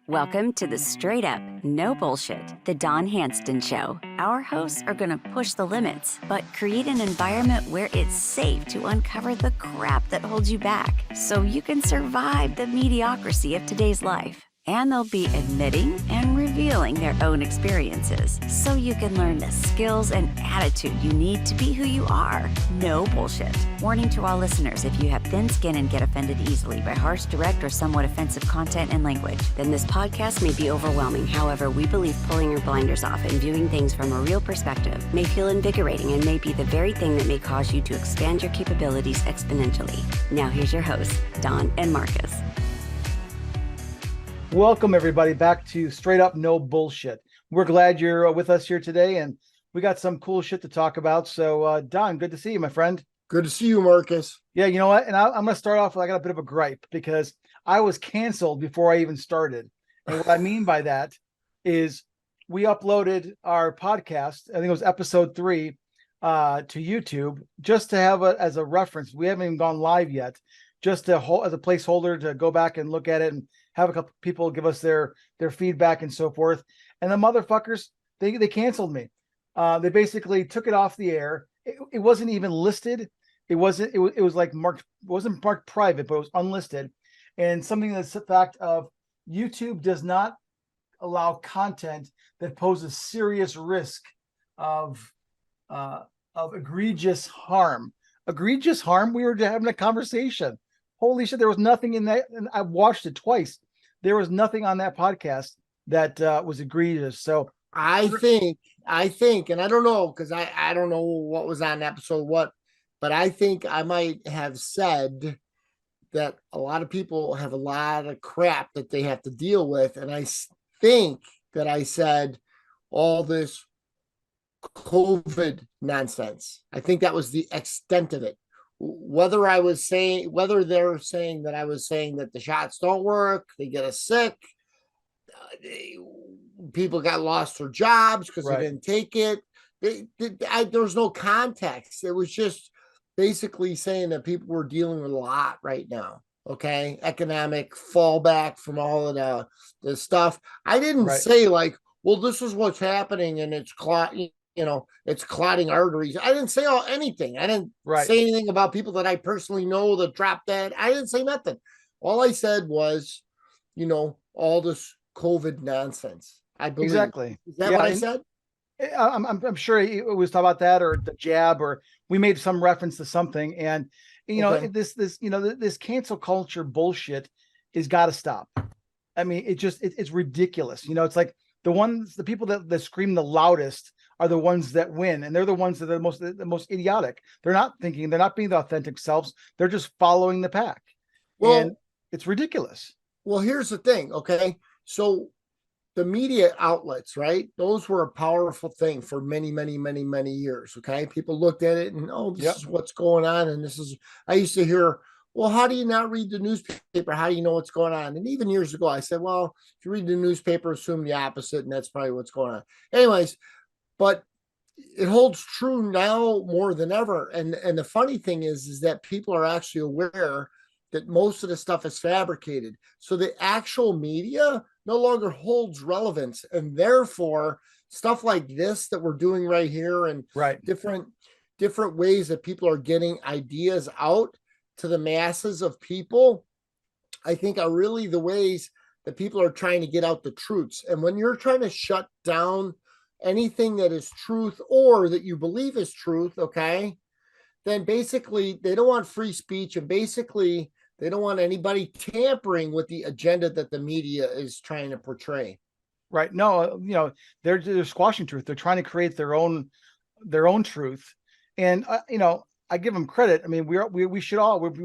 Welcome to the straight up, no bullshit, the Don Handston Show. Our hosts are going to push the limits, but create an environment where it's safe to uncover the crap that holds you back so you can survive the mediocrity of today's life. And they'll be admitting and revealing their own experiences so you can learn the skills and attitude you need to be who you are. No bullshit. Warning to all listeners: if you have thin skin and get offended easily by harsh, direct, or somewhat offensive content and language, then this podcast may be overwhelming. However, we believe pulling your blinders off and viewing things from a real perspective may feel invigorating and may be the very thing that may cause you to expand your capabilities exponentially. Now here's your hosts, Don and Markus. Welcome, everybody, back to Straight Up No Bullshit. We're glad you're with us here today, and we got some cool shit to talk about. So, Don, good to see you, my friend. Good to see you, Markus. Yeah, you know what? And I'm going to start off with, I got a bit of a gripe because I was canceled before I even started. And what I mean by that is we uploaded our podcast, I think it was episode 3, to YouTube, just to have it as a reference. We haven't even gone live yet, just to hold as a placeholder to go back and look at it and have a couple people give us their feedback and so forth. And the motherfuckers, they canceled me. They basically took it off the air. It wasn't even listed. It was like marked, it wasn't marked private, but it was unlisted. And something that's the fact of YouTube does not allow content that poses serious risk of egregious harm. Egregious harm? We were having a conversation. Holy shit, there was nothing in that. And I watched it twice. There was nothing on that podcast that was egregious. So I think, and I don't know, because I don't know what was on episode what, but I think I might have said that a lot of people have a lot of crap that they have to deal with. And I think that I said all this COVID nonsense. I think that was the extent of it. Whether they're saying that I was saying that the shots don't work, they get us sick, people got lost their jobs because they didn't take it. There was no context. It was just basically saying that people were dealing with a lot right now. Okay, economic fallback from all of the stuff. I didn't say like, well, this is what's happening and it's it's clotting arteries. I didn't say anything. I didn't say anything about people that I personally know that dropped dead. I didn't say nothing. All I said was, all this COVID nonsense. I believe. Exactly. Is that what I said? I'm sure it was talking about that or the jab, or we made some reference to something. And this cancel culture bullshit has got to stop. I mean, it's ridiculous. It's like the people that scream the loudest are the ones that win, and they're the ones that are the most idiotic. They're not thinking, they're not being the authentic selves. They're just following the pack. Well, and it's ridiculous. Well, here's the thing. Okay. So the media outlets, right? Those were a powerful thing for many, many, many, many years. Okay. People looked at it and, this is what's going on. And I used to hear, well, how do you not read the newspaper? How do you know what's going on? And even years ago, I said, well, if you read the newspaper, assume the opposite. And that's probably what's going on. Anyways, but it holds true now more than ever. And the funny thing is that people are actually aware that most of the stuff is fabricated. So the actual media no longer holds relevance. And therefore, stuff like this that we're doing right here and different ways that people are getting ideas out to the masses of people, I think are really the ways that people are trying to get out the truths. And when you're trying to shut down anything that is truth or that you believe is truth, okay, then basically they don't want free speech, and basically they don't want anybody tampering with the agenda that the media is trying to portray. Right. No, they're squashing truth. They're trying to create their own truth. And I give them credit. I mean, we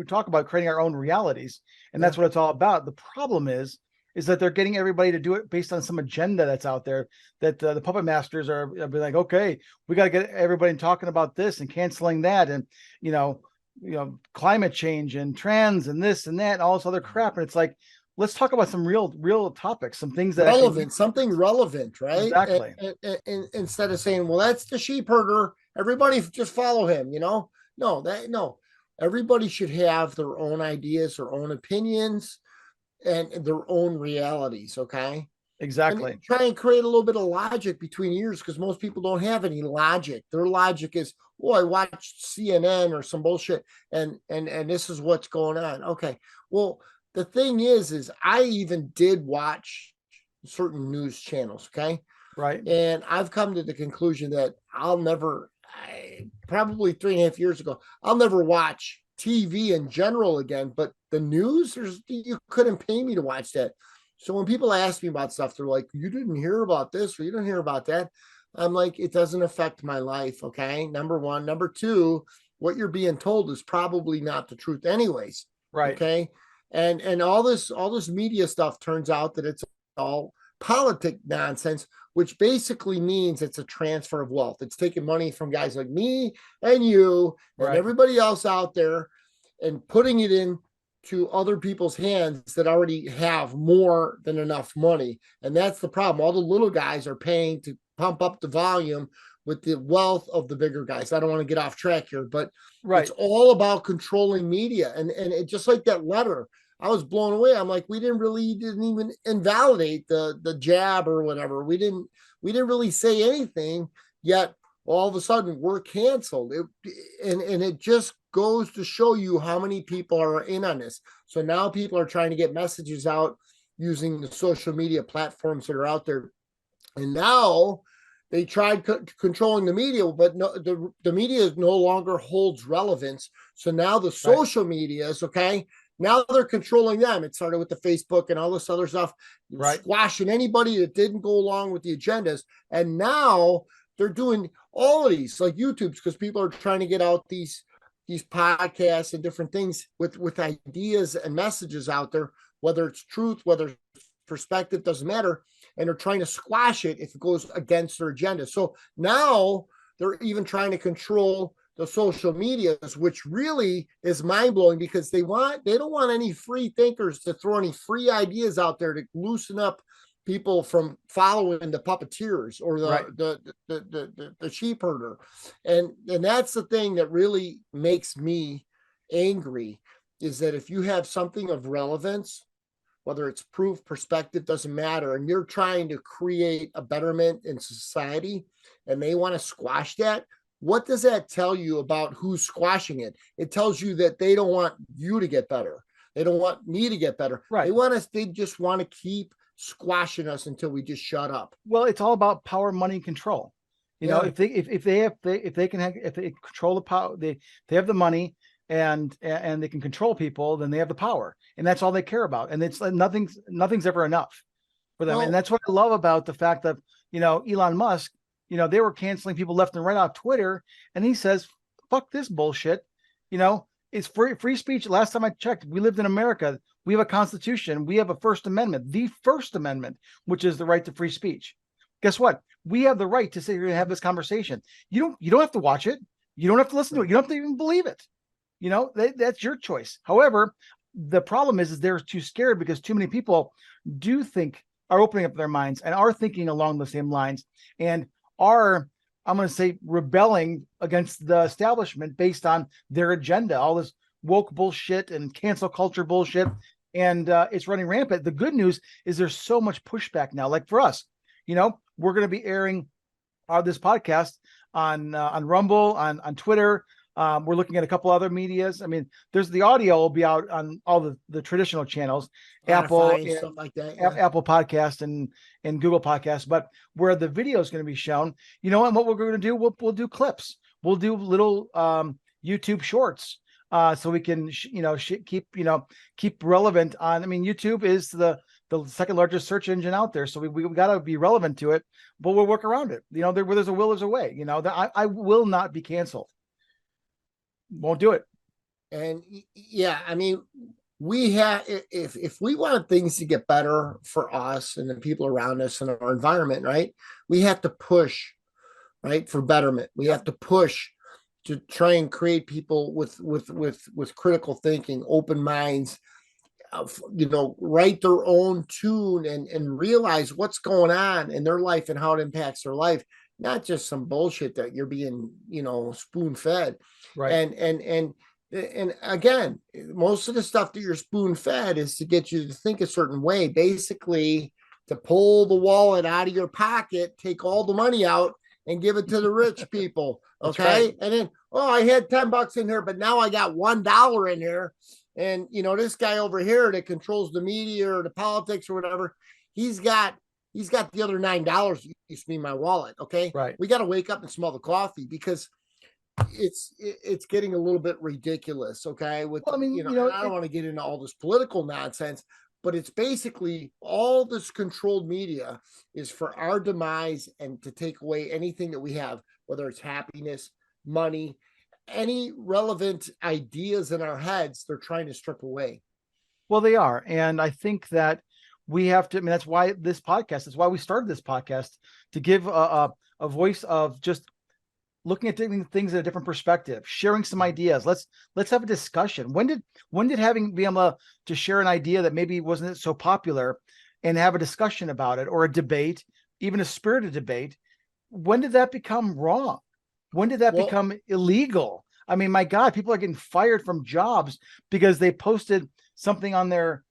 talk about creating our own realities, and that's what it's all about. The problem is that they're getting everybody to do it based on some agenda that's out there, that the puppet masters are be like, okay, we got to get everybody talking about this and canceling that, and climate change and trans and this and that and all this other crap. And it's like, let's talk about some real topics, some things that something relevant, right? Exactly. And instead of saying, well, that's the sheep herder, everybody just follow him. No, everybody should have their own ideas, their own opinions. and their own realities. Okay. Exactly. And try and create a little bit of logic between years, because most people don't have any logic. Their logic is, oh, I watched CNN or some bullshit, and this is what's going on. Okay. Well, the thing is I even did watch certain news channels. Okay. Right. And I've come to the conclusion that probably 3.5 years ago, I'll never watch TV in general again. But the news, you couldn't pay me to watch that. So when people ask me about stuff, they're like, you didn't hear about this or you didn't hear about that. I'm like, it doesn't affect my life. Okay. Number one. Number two, what you're being told is probably not the truth anyways. Right. Okay. And all this media stuff turns out that it's all politic nonsense, which basically means it's a transfer of wealth. It's taking money from guys like me and you and everybody else out there and putting it in to other people's hands that already have more than enough money. And that's the problem. All the little guys are paying to pump up the volume with the wealth of the bigger guys. I don't want to get off track here, but it's all about controlling media. And it, just like that letter, I was blown away. I'm like, we didn't even invalidate the jab or whatever. We didn't really say anything, yet all of a sudden we're canceled. And it just goes to show you how many people are in on this. So now people are trying to get messages out using the social media platforms that are out there. And now they tried controlling the media, but no, the media no longer holds relevance. So now the social media is okay. Now they're controlling them. It started with the Facebook and all this other stuff, squashing anybody that didn't go along with the agendas. And now they're doing all of these, like YouTube's, because people are trying to get out these podcasts and different things with ideas and messages out there, whether it's truth, whether it's perspective, doesn't matter. And they're trying to squash it if it goes against their agenda. So now they're even trying to control the social medias, which really is mind-blowing, because they don't want any free thinkers to throw any free ideas out there to loosen up people from following the puppeteers or the sheep herder. And that's the thing that really makes me angry, is that if you have something of relevance, whether it's proof, perspective, doesn't matter, and you're trying to create a betterment in society and they want to squash that, what does that tell you about who's squashing it? It tells you that they don't want you to get better. They don't want me to get better. Right. They just want to keep squashing us until we just shut up. Well, it's all about power, money, and control. You know, if they control the power, they have the money and they can control people, then they have the power, and that's all they care about. And it's nothing's ever enough for them. And that's what I love about the fact that, Elon Musk, they were canceling people left and right off Twitter, and he says, fuck this bullshit. It's free speech. Last time I checked, we lived in America. We have a constitution. We have a First Amendment, the First Amendment, which is the right to free speech. Guess what? We have the right to sit here and have this conversation. You don't have to watch it. You don't have to listen to it. You don't have to even believe it. That's your choice. However, the problem is they're too scared, because too many people are opening up their minds and are thinking along the same lines and are, I'm going to say, rebelling against the establishment based on their agenda, all this woke bullshit and cancel culture bullshit. And it's running rampant. The good news is there's so much pushback now. Like for us, we're going to be airing this podcast on Rumble, on Twitter. We're looking at a couple other medias. I mean, there's the audio will be out on all the traditional channels, Apple, stuff like that, Apple Podcast and Google Podcast. But where the video is going to be shown, and what we're going to do, we'll do clips. We'll do little YouTube shorts, so we can keep relevant on. I mean, YouTube is the second largest search engine out there, so we got to be relevant to it. But we'll work around it. Where there's a will, there's a way. I will not be canceled. Won't do it. And I mean, we have, if we want things to get better for us and the people around us and our environment, right, we have to push, right, for betterment. We have to push to try and create people with critical thinking, open minds, write their own tune and realize what's going on in their life and how it impacts their life. Not just some bullshit that you're being, spoon fed. Right. And And again, most of the stuff that you're spoon fed is to get you to think a certain way, basically to pull the wallet out of your pocket, take all the money out and give it to the rich people. Okay. Right. And then, oh, I had $10 in here, but now I got $1 in here. And this guy over here that controls the media or the politics or whatever, he's got the other $9 used to be my wallet. Okay. Right. We got to wake up and smell the coffee, because it's getting a little bit ridiculous. Okay. With, I don't want to get into all this political nonsense, but it's basically all this controlled media is for our demise and to take away anything that we have, whether it's happiness, money, any relevant ideas in our heads, they're trying to strip away. Well, they are. And I think that we have to, that's why that's why we started this podcast, to give a voice of just looking at things at a different perspective, sharing some ideas. Let's have a discussion. When did being able to share an idea that maybe wasn't so popular and have a discussion about it, or a debate, even a spirited debate, when did that become wrong? When did that become illegal? I mean, my God, people are getting fired from jobs because they posted something on their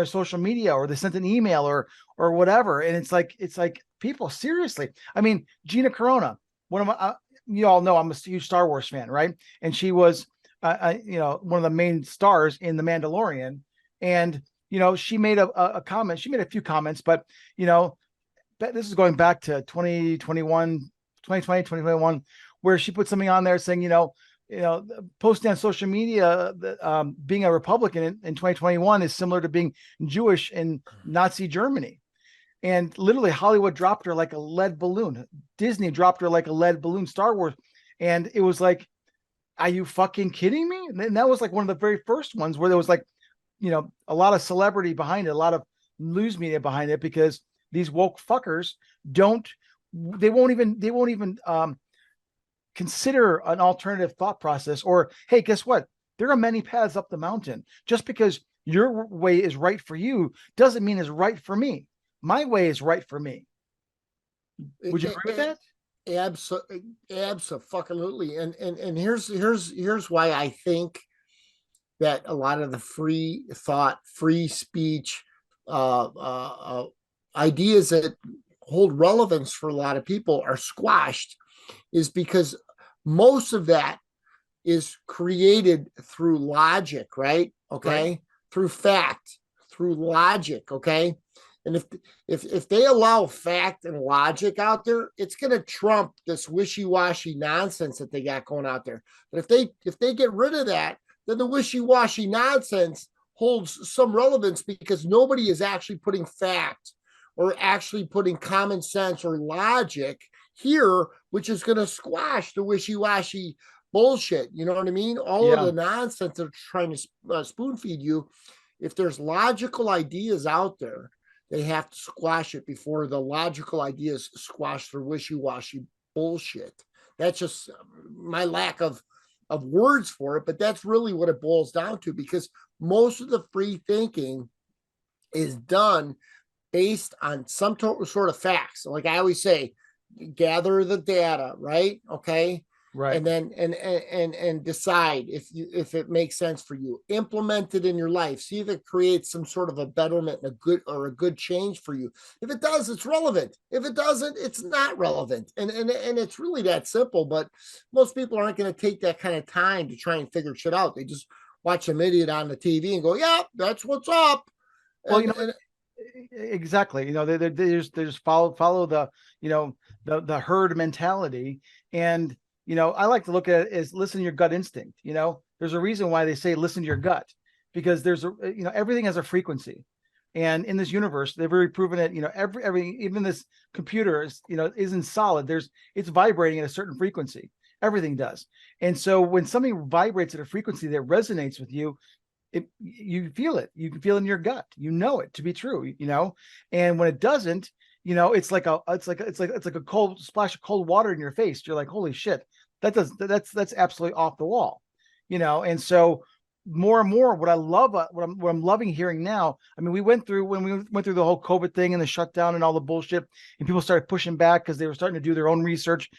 social media, or they sent an email or whatever. And it's like people, seriously. I mean, Gina Carano, one of my, you all know I'm a huge Star Wars fan, right? And she was, one of the main stars in The Mandalorian. And, she made a comment. She made a few comments, but, this is going back to 2021, where she put something on there saying, posting on social media that being a Republican in 2021 is similar to being Jewish in Nazi Germany. And literally Hollywood dropped her like a lead balloon. Disney dropped her like a lead balloon, Star Wars. And it was like, are you fucking kidding me? And that was like one of the very first ones where there was like, a lot of celebrity behind it, a lot of news media behind it, because these woke fuckers they won't even consider an alternative thought process. Or, hey, guess what? There are many paths up the mountain. Just because your way is right for you doesn't mean it's right for me. My way is right for me. Would you agree with that? Absolutely. And here's why I think that a lot of the free thought, free speech ideas that hold relevance for a lot of people are squashed, is because most of that is created through logic, right? Okay. Right. Through fact, through logic. Okay. And if they allow fact and logic out there, it's going to trump this wishy-washy nonsense that they got going out there. But if they get rid of that, then the wishy-washy nonsense holds some relevance, because nobody is actually putting fact or actually putting common sense or logic here, which is going to squash the wishy-washy bullshit. You know what I mean? All of the nonsense they're trying to spoon feed you. If there's logical ideas out there, they have to squash it before the logical ideas squash their wishy-washy bullshit. That's just my lack of words for it, but that's really what it boils down to, because most of the free thinking is done based on some sort of facts. Like I always say, gather the data, right? Okay. Right. And then and decide if it makes sense for you. Implement it in your life. See if it creates some sort of a betterment and a good change for you. If it does, it's relevant. If it doesn't, it's not relevant. And it's really that simple. But most people aren't going to take that kind of time to try and figure shit out. They just watch some idiot on the TV and go, "Yeah, that's what's up." Well, exactly. They just follow the the herd mentality. And I like to look at it as listen to your gut instinct. There's a reason why they say listen to your gut, because there's everything has a frequency. And in this universe, they've already proven it. Every even this computer is isn't solid. It's vibrating at a certain frequency. Everything does. And so when something vibrates at a frequency that resonates with you, you feel it. You can feel it in your gut. It to be true. And when it doesn't, it's like a cold splash of cold water in your face. You're like, holy shit, that's absolutely off the wall. And so more and more, what I love, what I'm loving hearing now. I mean, when we went through the whole COVID thing and the shutdown and all the bullshit, and people started pushing back because they were starting to do their own research,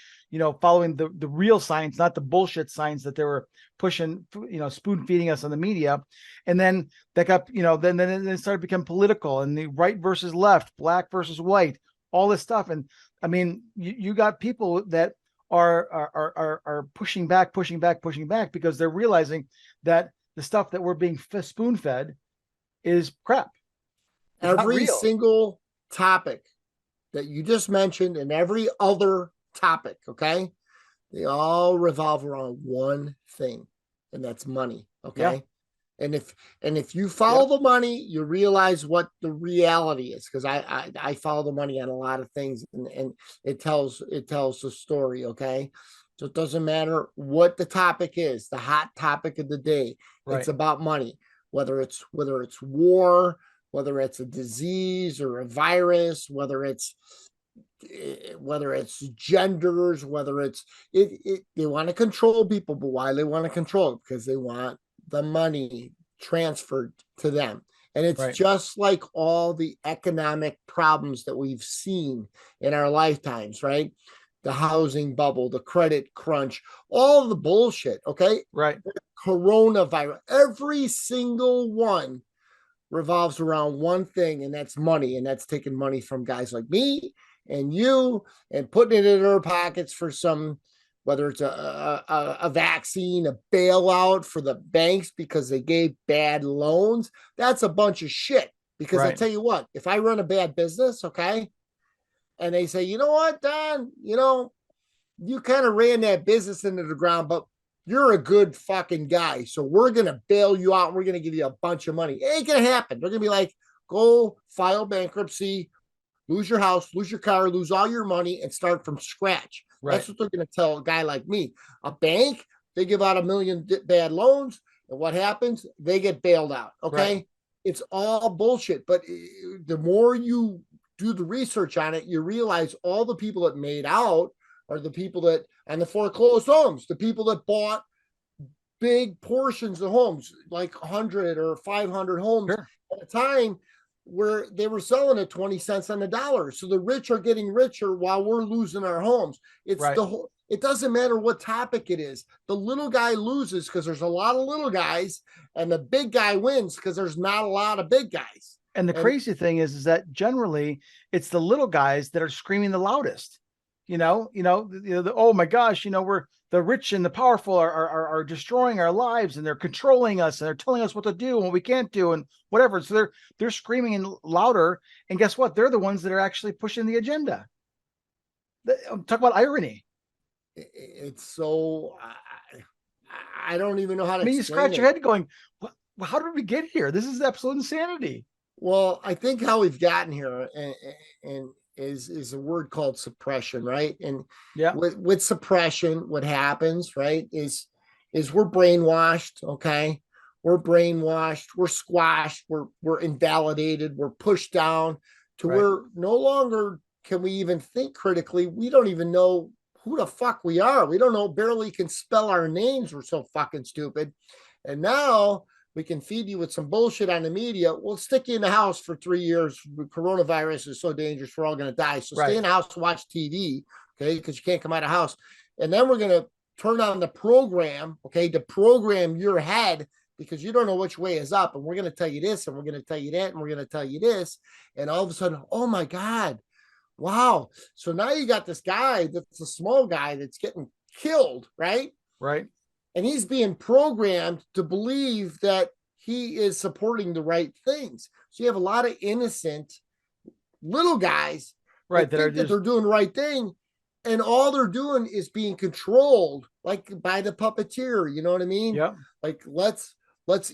following the real science, not the bullshit science that they were pushing, spoon feeding us on the media. And then that got, then it started to become political, and the right versus left, black versus white, all this stuff. And I mean, you got people that are pushing back because they're realizing that the stuff that we're being spoon fed is crap. It's every single topic that you just mentioned and every other topic, okay, they all revolve around one thing, and that's money. Okay. Yeah. And if you follow the money, you realize what the reality is. Because I follow the money on a lot of things, and it tells the story. Okay. So it doesn't matter what the topic is, the hot topic of the day. Right. It's about money, whether it's war, whether it's a disease or a virus, whether it's genders, whether it's they want to control people. But why they want to control it? Because they want the money transferred to them. And it's just like all the economic problems that we've seen in our lifetimes, right? The housing bubble, the credit crunch, all the bullshit, okay? Right. The coronavirus, every single one revolves around one thing, and that's money. And that's taking money from guys like me and you and putting it in our pockets for some, whether it's a vaccine, a bailout for the banks because they gave bad loans. That's a bunch of shit. Because I tell you what, if I run a bad business, okay, and they say, you know what, Don, you kind of ran that business into the ground, but you're a good fucking guy. So we're going to bail you out. We're going to give you a bunch of money. It ain't going to happen. They're going to be like, go file bankruptcy, lose your house, lose your car, lose all your money, and start from scratch. Right. That's what they're going to tell a guy like me. A bank, they give out 1 million bad loans. And what happens? They get bailed out. Okay. Right. It's all bullshit. But the more you do the research on it, you realize all the people that made out are the people that on the foreclosed homes, the people that bought big portions of homes, like 100 or 500 homes at a time, where they were selling at 20 cents on the dollar. So the rich are getting richer while we're losing our homes. It's the whole, it doesn't matter what topic it is. The little guy loses because there's a lot of little guys, and the big guy wins because there's not a lot of big guys. And the crazy thing is that generally it's the little guys that are screaming the loudest. Oh my gosh, we're the rich and the powerful are destroying our lives, and they're controlling us, and they're telling us what to do and what we can't do and whatever. So they're screaming louder, and guess what? They're the ones that are actually pushing the agenda. Talk about irony. It's so I don't even know how to. I mean, you scratch your head going, how did we get here? This is absolute insanity. Well, I think how we've gotten here and is a word called suppression, right? And with suppression, what happens, right, is we're brainwashed, okay? We're brainwashed, we're squashed, we're invalidated, we're pushed down to where no longer can we even think critically. We don't even know who the fuck we are. We don't know, barely can spell our names. We're so fucking stupid. And now we can feed you with some bullshit on the media. We'll stick you in the house for 3 years. Coronavirus is so dangerous. We're all going to die. So stay in the house, watch TV, okay, because you can't come out of the house. And then we're going to turn on the program, okay, to program your head because you don't know which way is up. And we're going to tell you this, and we're going to tell you that, and we're going to tell you this. And all of a sudden, oh my God, wow. So now you got this guy that's a small guy that's getting killed, right? Right. And he's being programmed to believe that he is supporting the right things. So you have a lot of innocent little guys that think that they're doing the right thing. And all they're doing is being controlled like by the puppeteer. You know what I mean? Yeah. Like let's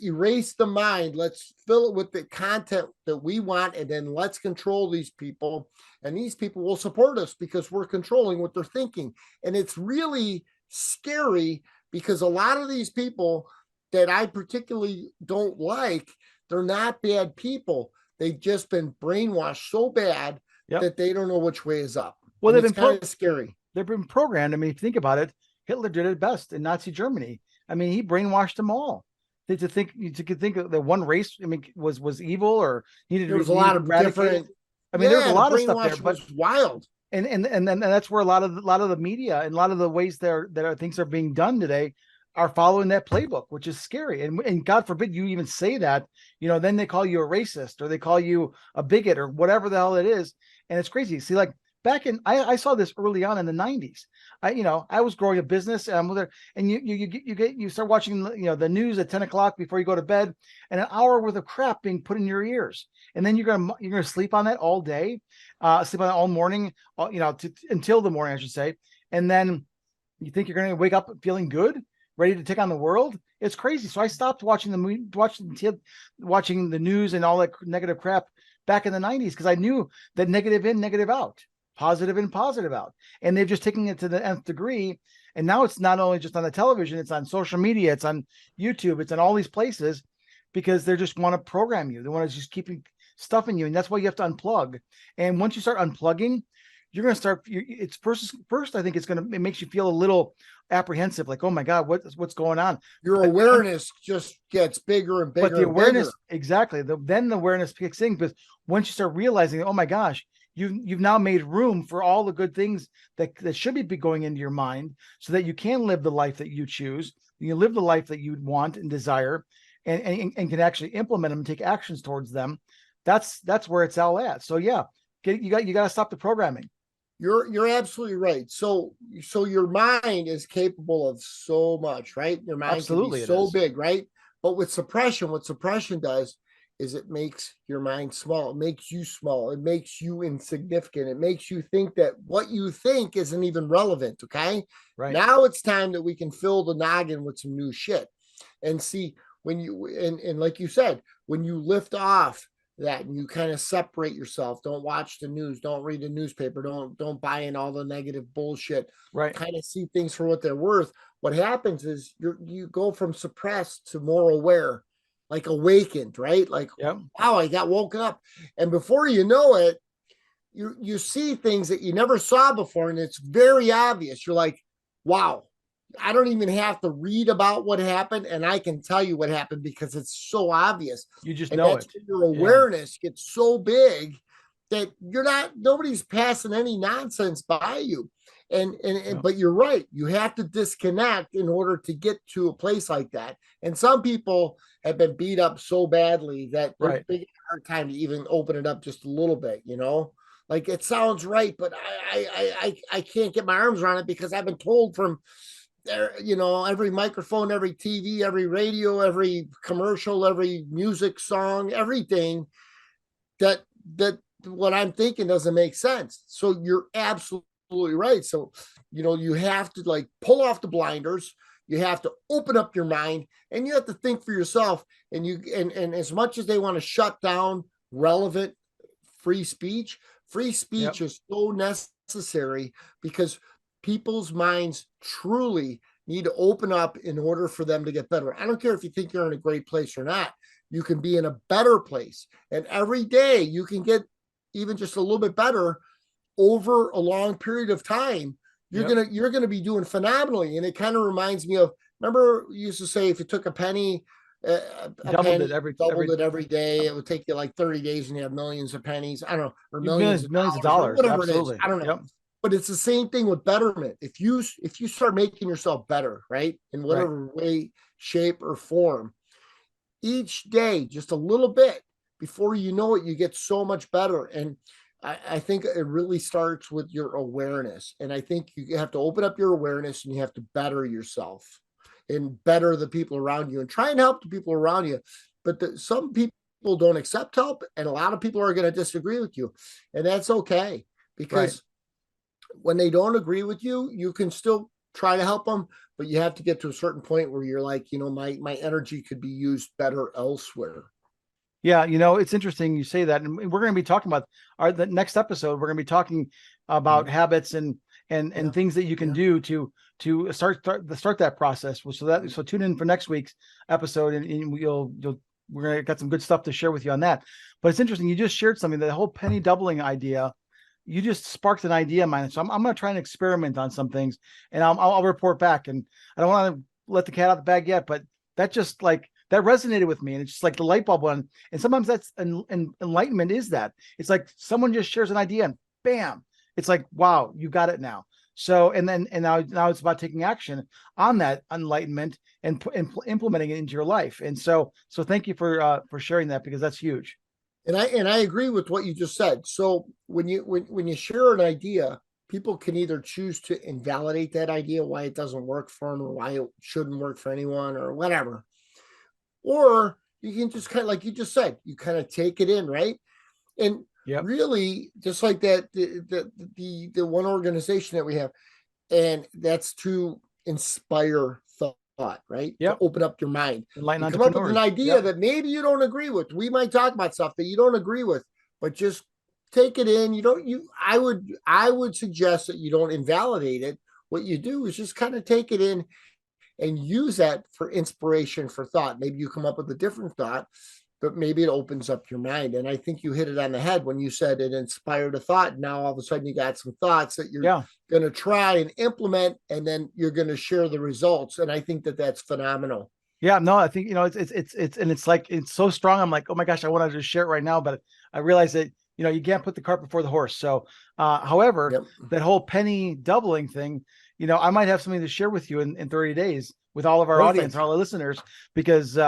erase the mind. Let's fill it with the content that we want. And then let's control these people. And these people will support us because we're controlling what they're thinking. And it's really scary because a lot of these people that I particularly don't like, they're not bad people. They've just been brainwashed so bad that they don't know which way is up. Well, they've been kind of scary. They've been programmed. I mean, if you think about it, Hitler did it best in Nazi Germany. I mean, he brainwashed them all. to think that one race, I mean, was evil or there was a lot of different. I mean, there was a lot of stuff there, but was wild. And that's where a lot of the media and a lot of the ways things are being done today are following that playbook, which is scary. And God forbid you even say that, then they call you a racist or they call you a bigot or whatever the hell it is. And it's crazy. See, like back in, I saw this early on in the 90s. I was growing a business and I'm there, and you start watching, the news at 10 o'clock before you go to bed, and an hour worth of crap being put in your ears. And then you're going to sleep on that all day, sleep on it all morning, until the morning, I should say. And then you think you're going to wake up feeling good, ready to take on the world. It's crazy. So I stopped watching the news and all that negative crap back in the 90s, because I knew that negative in, negative out, positive in, positive out. And they've just taken it to the nth degree. And now it's not only just on the television, it's on social media, it's on YouTube, it's on all these places, because they just want to program you. They want to just keep stuff in you. And that's why you have to unplug. And once you start unplugging, you're going to start, it's first, I think it makes you feel a little apprehensive, like, oh my God, what's going on? Your awareness just gets bigger and bigger. But the awareness, exactly. Then the awareness kicks in, because once you start realizing, oh my gosh, you've now made room for all the good things that should be going into your mind, so that you can live the life that you choose. You live the life that you want and desire, and can actually implement them and take actions towards them. That's where it's all at. So yeah, you got to stop the programming. You're absolutely right. So your mind is capable of so much, right? Your mind absolutely can be so big, right? But with suppression, what suppression does is it makes your mind small. It makes you small. It makes you insignificant. It makes you think that what you think isn't even relevant. Okay. Right. Now it's time that we can fill the noggin with some new shit. And see, when you, and like you said, when you lift off that and you kind of separate yourself, don't watch the news, don't read the newspaper, don't buy in all the negative bullshit, right? Kind of see things for what they're worth. What happens is you go from suppressed to more aware, like awakened, right? Like, yep. Wow, I got woken up. And before you know it, you see things that you never saw before, and it's very obvious. You're like, wow, I don't even have to read about what happened, and I can tell you what happened because it's so obvious. You just know it. Your awareness gets so big that nobody's passing any nonsense by you. But you're right. You have to disconnect in order to get to a place like that. And some people have been beat up so badly that they're taking a hard time to even open it up just a little bit, Like, it sounds right, but I can't get my arms around it because I've been told from there, every microphone, every TV, every radio, every commercial, every music song, everything that what I'm thinking doesn't make sense. So you're absolutely right. So, you have to like pull off the blinders. You have to open up your mind, and you have to think for yourself. And as much as they want to shut down relevant free speech is so necessary, because people's minds truly need to open up in order for them to get better. I don't care if you think you're in a great place or not. You can be in a better place. And every day you can get even just a little bit better over a long period of time. You're going to be doing phenomenally. And it kind of reminds me of, remember you used to say, if you took a penny, doubled it every day, it would take you like 30 days and you have millions of pennies. I don't know, or millions of dollars, whatever absolutely. It is. I don't know. Yep. But it's the same thing with betterment. If you start making yourself better, right, in whatever way, shape, or form, each day, just a little bit, before you know it, you get so much better. And I think it really starts with your awareness. And I think you have to open up your awareness, and you have to better yourself and better the people around you, and try and help the people around you. But some people don't accept help, and a lot of people are going to disagree with you. And that's okay, because when they don't agree with you, you can still try to help them, but you have to get to a certain point where you're like, my energy could be used better elsewhere. Yeah. It's interesting you say that. And we're going to be talking about the next episode. We're going to be talking about habits and things that you can do to start that process. So tune in for next week's episode, and we're going to get some good stuff to share with you on that. But it's interesting. You just shared something, the whole penny doubling idea. You just sparked an idea in mine. So I'm going to try and experiment on some things, and I'll report back. And I don't want to let the cat out of the bag yet, but that just like that resonated with me. And it's just like the light bulb one. And sometimes that's enlightenment is that. It's like someone just shares an idea and bam, it's like, wow, you got it now. So, and now it's about taking action on that enlightenment and implementing it into your life. And so thank you for sharing that, because that's huge. And I agree with what you just said. So when you share an idea, people can either choose to invalidate that idea, why it doesn't work for them, or why it shouldn't work for anyone, or whatever. Or you can just kind of, like you just said, you kind of take it in, right? And really, just like that, the one organization that we have, and that's to inspire thought, right? Yep. To open up your mind. Enlighten come up with an idea Yep. that maybe you don't agree with. We might talk about stuff that you don't agree with, but just take it in. I would suggest that you don't invalidate it. What you do is just kind of take it in and use that for inspiration, for thought. Maybe you come up with a different thought, but maybe it opens up your mind. And I think you hit it on the head when you said it inspired a thought. Now all of a sudden you got some thoughts that you're going to try and implement, and then you're going to share the results. And I think that that's phenomenal. Yeah, no, I think, it's like, it's so strong. I'm like, oh my gosh, I want to just share it right now. But I realize that, you can't put the cart before the horse. So, however, that whole penny doubling thing, I might have something to share with you in 30 days with all of our audience, all our listeners, because,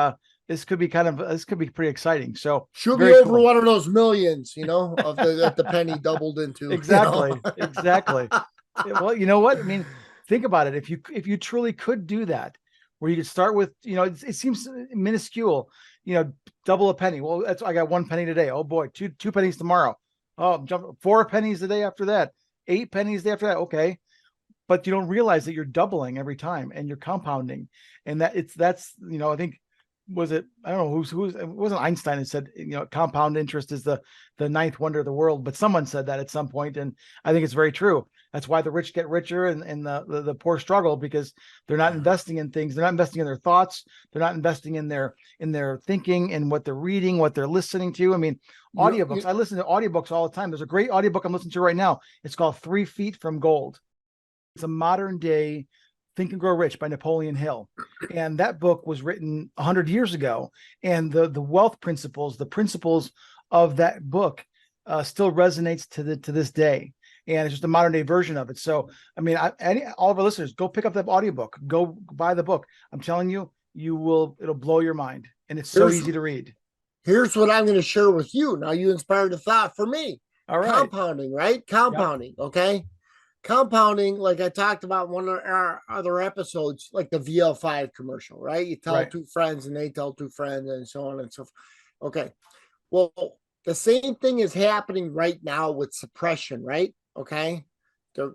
this could be pretty exciting. So she'll be over one of those millions, of the penny doubled into. Exactly. Exactly. Well, you know what? I mean, think about it. If you truly could do that, where you could start with, it seems minuscule, double a penny. Well, I got 1 penny today. Oh boy, two pennies tomorrow. Oh, jump 4 pennies the day after that, 8 pennies the day after that. Okay. But you don't realize that you're doubling every time, and you're compounding. And that's I think, was it, I don't know it wasn't Einstein that said, compound interest is the ninth wonder of the world, but someone said that at some point, and I think it's very true. That's why the rich get richer and the poor struggle, because they're not investing in things. They're not investing in their thoughts. They're not investing in their thinking and what they're reading, what they're listening to. I mean, audiobooks. I listen to audiobooks all the time. There's a great audiobook I'm listening to right now. It's called 3 Feet from Gold. It's a modern day Think and Grow Rich by Napoleon Hill. And that book was written 100 years ago. And the wealth principles, the principles of that book still resonates to this day. And it's just a modern day version of it. So, I mean, all of our listeners, go pick up that audiobook, go buy the book. I'm telling you, it'll blow your mind. And it's so easy to read. Here's what I'm going to share with you. Now you inspired a thought for me. All right. Compounding, right? Compounding. Yep. Okay. Compounding, like I talked about in one of our other episodes, like the VL5 commercial, right? You tell 2 friends and they tell 2 friends, and so on and so forth. Okay. Well, the same thing is happening right now with suppression, right? Okay.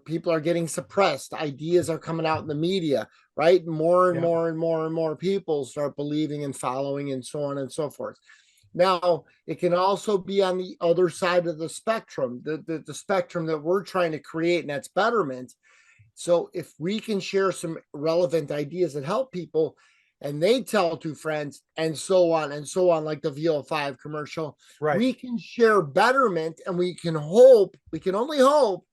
People are getting suppressed. Ideas are coming out in the media, right? More and more and more and more people start believing and following, and so on and so forth. Now, it can also be on the other side of the spectrum, the spectrum that we're trying to create, and that's betterment. So if we can share some relevant ideas that help people, and they tell 2 friends, and so on, like the VO5 commercial, we can share betterment, and we can only hope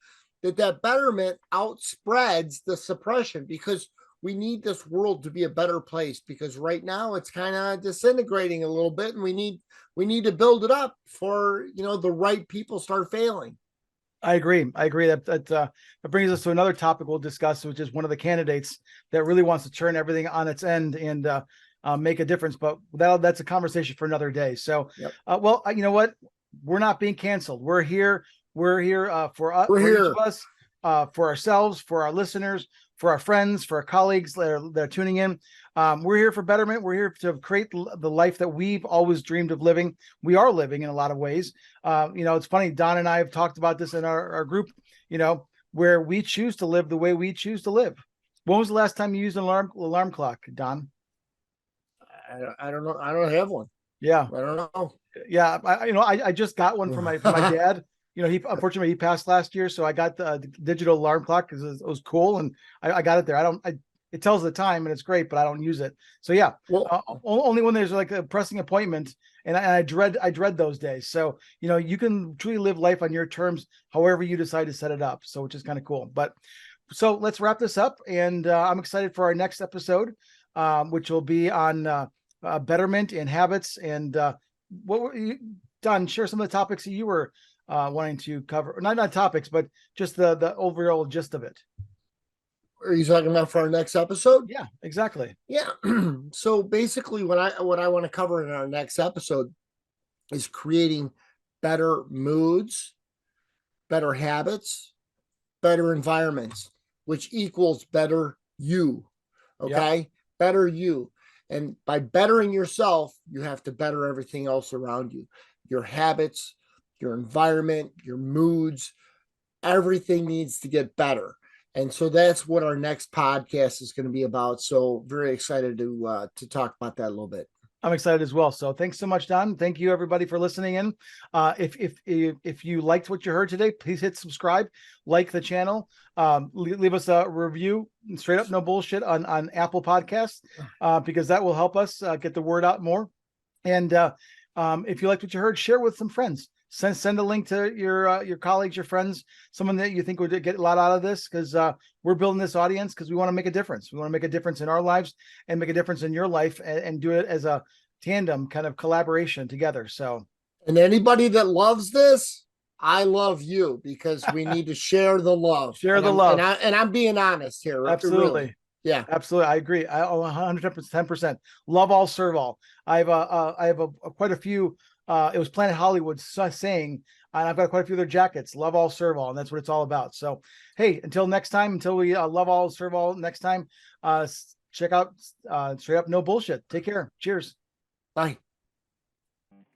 that betterment outspreads the suppression, because we need this world to be a better place, because right now it's kind of disintegrating a little bit, and we need to build it up for, the right people start failing. I agree. That brings us to another topic we'll discuss, which is one of the candidates that really wants to turn everything on its end and make a difference. But that's a conversation for another day. So, well, you know what? We're not being canceled. We're here. We're here for us. Each of us, for ourselves, for our listeners, for our friends, for our colleagues that are tuning in. We're here for betterment. We're here to create the life that we've always dreamed of living. We are living in a lot of ways. It's funny. Don and I have talked about this in our group, where we choose to live the way we choose to live. When was the last time you used an alarm clock, Don? I don't know. I don't have one. Yeah. I don't know. Yeah. I just got one from my dad. Unfortunately he passed last year, so I got the digital alarm clock because it was cool, and I got it there. It tells the time and it's great, but I don't use it. So yeah, only when there's like a pressing appointment, and I dread those days. So you can truly live life on your terms, however you decide to set it up. So which is kind of cool. But so let's wrap this up, and I'm excited for our next episode, which will be on betterment and habits. And what were you, Don, share some of the topics that you were wanting to cover, not topics, but just the overall gist of it. Are you talking about for our next episode? Yeah, exactly. Yeah. So basically what I want to cover in our next episode is creating better moods, better habits, better environments, which equals better you. Okay. Yep. Better you. And by bettering yourself, you have to better everything else around you. Your habits, your environment, your moods, everything needs to get better. And so that's what our next podcast is going to be about. So very excited to talk about that a little bit. I'm excited as well. So thanks so much, Don. Thank you everybody for listening in. If you liked what you heard today, please hit subscribe, like the channel, leave us a review, straight up no bullshit on Apple Podcasts, because that will help us get the word out more. And if you liked what you heard, share with some friends. Send a link to your colleagues, your friends, someone that you think would get a lot out of this, because we're building this audience because we want to make a difference. We want to make a difference in our lives and make a difference in your life, and do it as a tandem kind of collaboration together. So, and anybody that loves this, I love you, because we need to share the love. Share the love. And I'm being honest here. Absolutely. Really. Yeah, absolutely. I agree. I 110%. Love all, serve all. I have quite a few. It was Planet Hollywood saying, and I've got quite a few of their jackets, love all, serve all. And that's what it's all about. So, hey, until next time, until we love all, serve all next time, check out Straight Up No Bullshit. Take care. Cheers. Bye.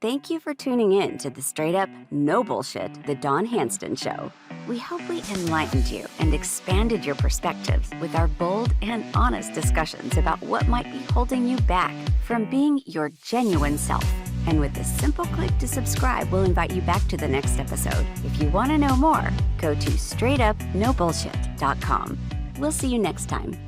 Thank you for tuning in to the Straight Up No Bullshit, the Don Handston Show. We hope we enlightened you and expanded your perspectives with our bold and honest discussions about what might be holding you back from being your genuine self. And with a simple click to subscribe, we'll invite you back to the next episode. If you want to know more, go to straightupnobullshit.com. We'll see you next time.